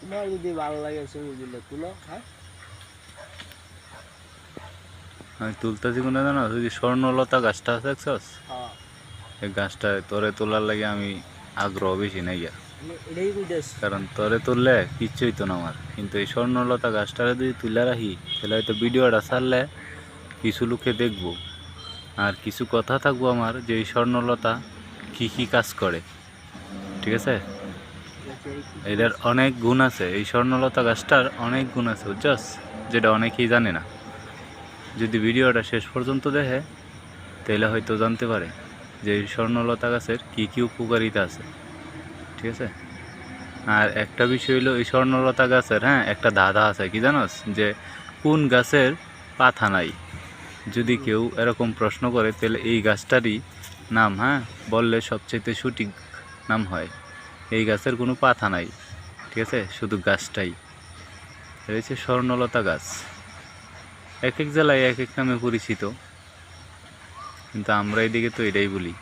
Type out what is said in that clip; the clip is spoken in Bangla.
তোমার যদি ভালো লাগে ছবি তুলে তুলো। হ্যাঁ, আমি তুলতেছি কোনো জানো ওই যে স্বর্ণলতা গাছটা আছে দেখছস? হ্যাঁ, এই গাছটা তোরে তোলার লাগে আমি আগ্রহ বেশি নাই গিয়া। এটাই কইতেছ। কারণ তোরে তুললে কিচ্ছু হইতো না আমার, কিন্তু এই স্বর্ণলতা গাছটারে যদি তুলে রাখি তাহলে হয়তো ভিডিওটা ছাড়লে কিছু লোকে দেখবো, আর কিছু কথা থাকবো আমার যে এই স্বর্ণলতা কী কী কাজ করে। ঠিক আছে, এটার অনেক গুণ আছে, এই স্বর্ণলতা গাছটার অনেক গুণ আছে বুঝছস, যেটা অনেকেই জানে না। যদি ভিডিওটা শেষ পর্যন্ত দেখে তাহলে হয়তো জানতে পারে যে এই স্বর্ণলতা গাছের কী কী উপকারিতা আছে। ঠিক আছে, আর একটা বিষয় হলো এই স্বর্ণলতা গাছের, হ্যাঁ, একটা ধাঁধা আছে কি জানোস, যে কোন গাছের পাতা নাই। যদি কেউ এরকম প্রশ্ন করে তাহলে এই গাছটারই নাম, হ্যাঁ, বললে সবচেয়ে সঠিক নাম হয়। এই গাছের কোনো পাতা নাই, ঠিক আছে, শুধু গাছটাই। এটা হচ্ছে স্বর্ণলতা গাছ। এক এক জেলায় এক এক নামে পরিচিত, কিন্তু আমরা এদিকে তো এটাই বলি।